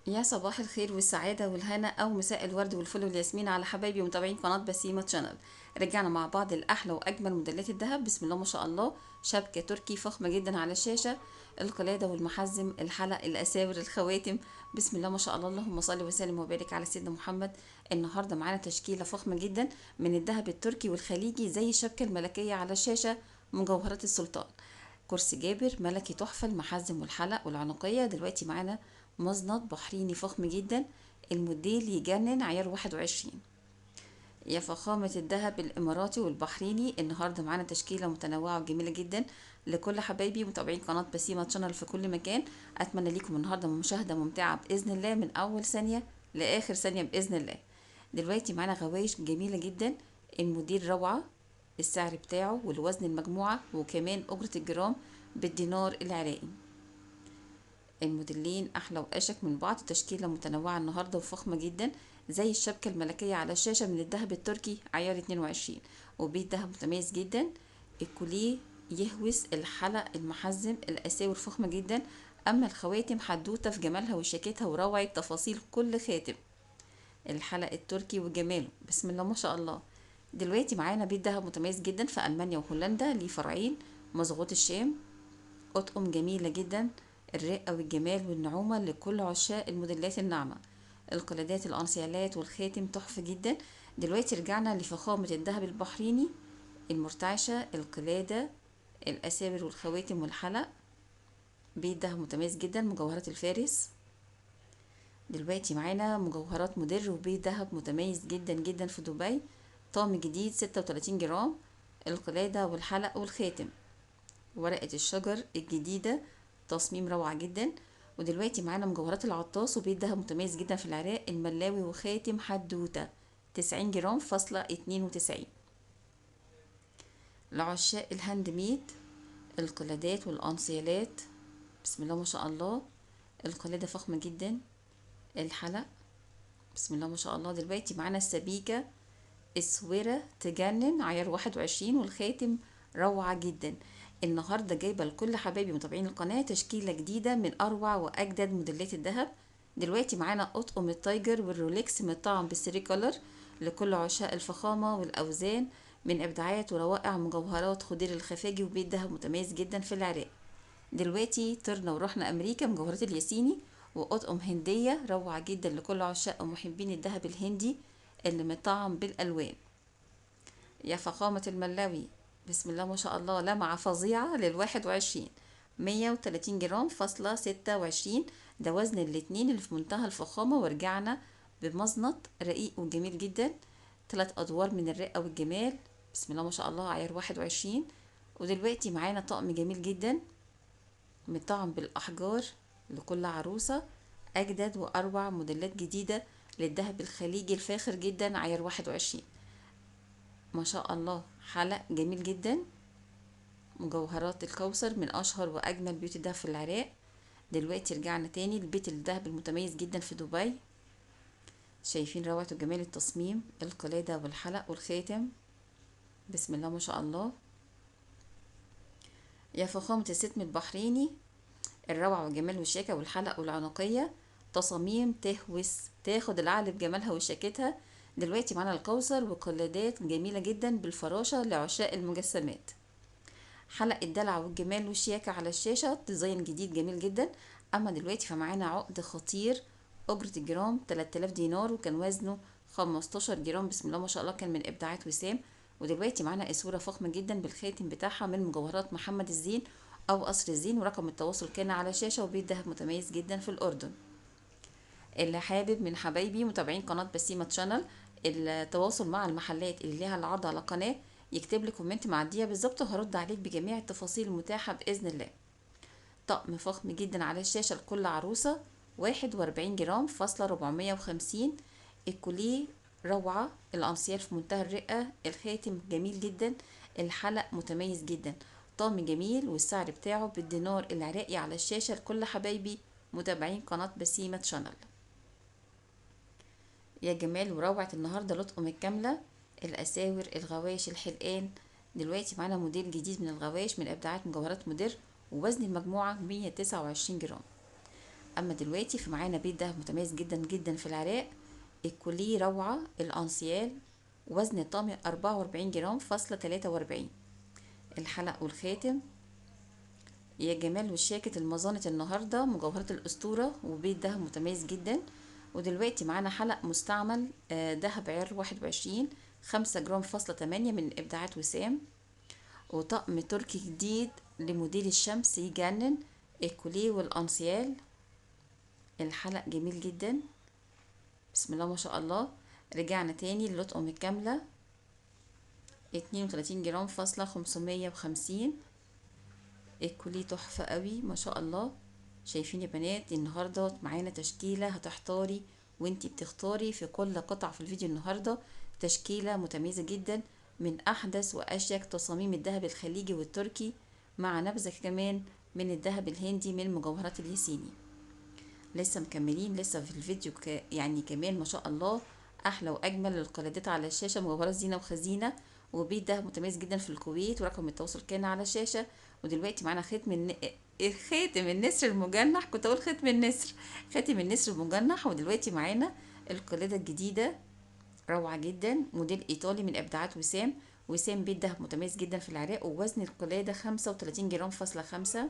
يا صباح الخير والسعادة والهنا أو مساء الورد والفل والياسمين على حبايبي ومتابعين قناة بسيمة شانل. رجعنا مع بعض الأحلى وأجمل موديلات الذهب. بسم الله ما شاء الله، شبكة تركي فخمة جدا على الشاشة، القلادة والمحزم، الحلق، الأساور، الخواتم. بسم الله ما شاء الله، اللهم صل وسلم وبارك على سيدنا محمد. النهاردة معانا تشكيلة فخمة جدا من الذهب التركي والخليجي زي الشبكة الملكية على الشاشة، مجوهرات السلطان، كرسي جابر ملكي تحفة، المحزم والحلق والعنقية. دلوقتي معانا مزند بحريني فخم جدا، الموديل يجنن، عيار 21. يا فخامة الذهب الإماراتي والبحريني، النهاردة معانا تشكيلة متنوعة وجميلة جدا لكل حبايبي متابعين قناة بسيمة شانل في كل مكان. أتمنى لكم النهاردة مشاهدة ممتعة بإذن الله من أول ثانية لآخر ثانية بإذن الله. دلوقتي معانا غوايش جميلة جدا، الموديل روعة، السعر بتاعه والوزن المجموعة وكمان أجرة الجرام بالدينار العراقي. الموديلين احلى واشك من بعض، تشكيله متنوعه النهارده وفخمه جدا زي الشبكه الملكيه على الشاشه من الذهب التركي عيار 22، وبيت دهب متميز جدا، الكوليه يهوس، الحلق، المحزم، الاساور فخمه جدا. اما الخواتم حدوته في جمالها وشياكتها وروعه تفاصيل كل خاتم، الحلق التركي وجماله بسم الله ما شاء الله. دلوقتي معانا بيت دهب متميز جدا في المانيا وهولندا، ليه فرعين، مظبوط الشام، أطقم جميلة جدا، الرقة والجمال والنعومة لكل عشاق الموديلات الناعمة، القلادات، الأنسيالات والخاتم تحفة جدا. دلوقتي رجعنا لفخامة الذهب البحريني، المرتعشة، القلادة، الأساور والخواتم والحلق، بيت دهب متميز جدا، مجوهرات الفارس. دلوقتي معانا مجوهرات مدر وبيت دهب متميز جدا جدا في دبي، طقم جديد 36 جرام، القلادة والحلق والخاتم، ورقة الشجر الجديدة، تصميم روعة جدا. ودلوقتي معانا مجوهرات العطاس وبيت دهب متميز جدا في العراق، الملاوي وخاتم حدوتة 90 جرام فاصلة 92. لعشاق الهاند ميد، القلادات والأنسيالات، بسم الله ما شاء الله، القلادة فخمة جدا، الحلق، بسم الله ما شاء الله. دلوقتي معانا السبيكة، اسورة تجنن، عيار 21، والخاتم روعة جدا. النهاردة جايبة لكل حبايبي متابعين القناة تشكيلة جديدة من أروع وأجدد موديلات الذهب. دلوقتي معانا أطقم التايجر والرولكس مطعم بالثري كولر لكل عشاق الفخامة والأوزان، من إبداعات وروائع مجوهرات خدير الخفاجي وبيت دهب متميز جدا في العراق. دلوقتي طرنا ورحنا أمريكا، مجوهرات الياسيني وأطقم هندية روعة جدا لكل عشاق ومحبين الذهب الهندي اللي مطعم بالألوان. يا فخامة الملاوي، بسم الله ما شاء الله، لمعة فظيعة لل21، 130 جرام فاصلة 26، ده وزن الاتنين اللي في منتهى الفخامة. ورجعنا بمزنط رقيق وجميل جدا، 3 أدوار من الرقة والجمال، بسم الله ما شاء الله، عيار 21. ودلوقتي معانا طقم جميل جدا مطعم بالأحجار لكل عروسة، أجدد وأروع موديلات جديدة للذهب الخليجي الفاخر جدا، عيار 21، ما شاء الله، حلق جميل جدا، مجوهرات الكوثر من اشهر واجمل بيوت الدهب في العراق. دلوقتي رجعنا تاني لبيت الدهب المتميز جدا في دبي، شايفين روعة وجمال التصميم، القلادة والحلق والخاتم، بسم الله ما شاء الله. يا فخامة الستم البحريني، الروعة والجمال والشياكة والحلق والعنقية، تصاميم تهوس تاخد العقل بجمالها وشياكتها. دلوقتي معانا الكوثر وقلادات جميلة جدا بالفراشة لعشاق المجسمات، حلق الدلع والجمال والشياكة على الشاشة، ديزاين جديد جميل جدا. اما دلوقتي فمعانا عقد خطير، اجرة الجرام 3000 دينار وكان وزنه 15 جرام، بسم الله ما شاء الله، كان من ابداعات وسام. ودلوقتي معانا اسورة فخمة جدا بالخاتم بتاعها من مجوهرات محمد الزين او قصر الزين، ورقم التواصل كان على شاشة، وبيت دهب متميز جدا في الاردن. اللي حابب من حبايبي متابعين قناة بسيمة شانل التواصل مع المحلات اللي ليها العرض على قناة، يكتب لي كومنت مع الدقيقة بالظبط وهرد عليك بجميع التفاصيل المتاحة بإذن الله. طقم فخم جدا على الشاشة لكل عروسة، 41 جرام فاصلة 450، الكوليه روعة، الأنسيال في منتهى الرقة، الخاتم جميل جدا، الحلق متميز جدا، طقم جميل والسعر بتاعه بالدينار العراقي على الشاشة لكل حبايبي متابعين قناة بسيمة شانل. يا جمال وروعة النهاردة الأطقم الكاملة، الأساور، الغوايش، الحلقان. دلوقتي معانا موديل جديد من الغوايش من إبداعات مجوهرات مودير، ووزن المجموعة 129 جرام. اما دلوقتي فمعانا بيت دهب متميز جدا جدا في العراق. الكوليه روعة، الانسيال، وزن الطقم 44 جرام فاصلة 43. الحلق والخاتم، يا جمال وشياكة المظانة النهاردة، مجوهرات الأسطورة وبيت دهب متميز جدا. ودلوقتي معانا حلق مستعمل دهب عيار 21، 5 جرام فاصلة 8 من إبداعات وسام. وطقم تركي جديد لموديل الشمس يجنن، الكوليه والأنسيال. الحلق جميل جدا، بسم الله ما شاء الله. رجعنا تاني للأطقم الكاملة، 32 جرام فاصلة 550. الكوليه تحفة قوي ما شاء الله. شايفين يا بنات النهاردة معانا تشكيلة هتحتاري وانتي بتختاري في كل قطعة في الفيديو النهاردة. تشكيلة متميزة جدا من احدث واشيك تصاميم الذهب الخليجي والتركي، مع نبذة كمان من الذهب الهندي من مجوهرات الياسيني. لسه مكملين لسه في الفيديو يعني كمان ما شاء الله احلى واجمل القلادات على الشاشة، مجوهرات زينة وخزينة وبيت دهب متميز جدا في الكويت، ورقم التواصل كان على الشاشة. ودلوقتي معانا خاتم النسر المجنح، كنت اقول ختم النسر، خاتم النسر المجنح. ودلوقتي معانا القلادة الجديدة روعة جدا، موديل ايطالي من ابداعات وسام. وسام بيت دهب متميز جدا في العراق، ووزن القلادة 35 جرام فاصلة 5.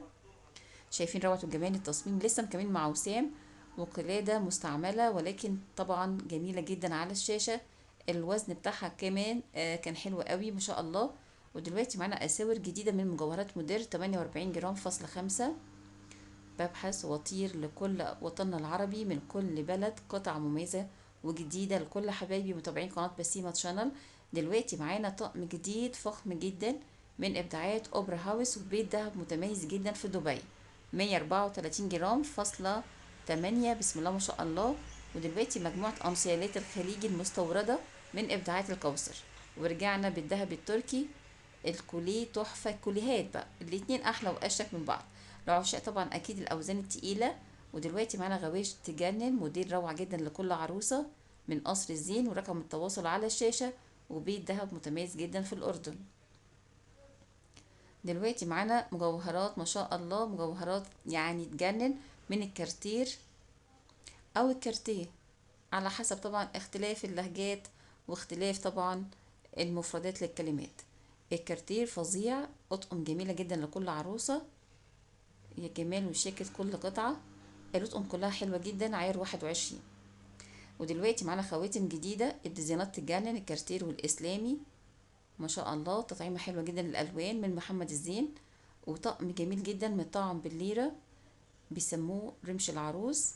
شايفين روعة وجمال التصميم، لسه مكملين مع وسام. وقلادة مستعملة ولكن طبعا جميلة جدا على الشاشة. الوزن بتاعها كمان كان حلو قوي ما شاء الله. ودلوقتي معانا اساور جديدة من مجوهرات مودير، 48 جرام فاصلة 5. ببحث وطير لكل وطننا العربي، من كل بلد قطعة مميزة وجديدة لكل حبايبي متابعين قناة بسيمة شانل. دلوقتي معانا طقم جديد فخم جدا من ابداعات اوبرا هاوس وبيت دهب متميز جدا في دبي، 134 جرام فاصلة 8، بسم الله ما شاء الله. ودلوقتي مجموعة أنسيالات الخليجي المستوردة من إبداعات الكوثر. ورجعنا بالذهب التركي، الكوليه تحفة. الكوليهات بقى الاتنين أحلى وأشيك من بعض، العشاق طبعا أكيد الأوزان التقيلة. ودلوقتي معانا غوايش تجنن، موديل روعة جدا لكل عروسة من قصر الزين، ورقم التواصل على الشاشة. وبيت دهب متميز جدا في الأردن. دلوقتي معانا مجوهرات ما شاء الله، مجوهرات يعني تجنن من الكارتير او الكارتيه، على حسب طبعا اختلاف اللهجات واختلاف طبعا المفردات للكلمات. الكارتير فظيع، اطقم جميلة جدا لكل عروسة، يا جمال وشيكة كل قطعة. الاطقم كلها حلوة جدا، عيار 21. ودلوقتي معانا خواتم جديدة، الديزاينات تجنن، الكارتير والاسلامي ما شاء الله. تطعيمة حلوة جدا الالوان من محمد الزين. وطقم جميل جدا مطعم بالليرة، بيسموه رمش العروس.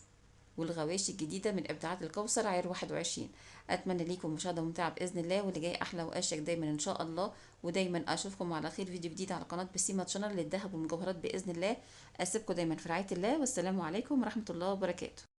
والغواشي الجديدة من إبداعات الكوثر، عيار 21. أتمنى ليكم مشاهدة ممتعة بإذن الله، واللي جاي أحلى وأشيك دايما إن شاء الله. ودايما أشوفكم على خير فيديو جديد على قناة بسيمة شانل للذهب والمجوهرات بإذن الله. أسيبكم دايما في رعاية الله، والسلام عليكم ورحمة الله وبركاته.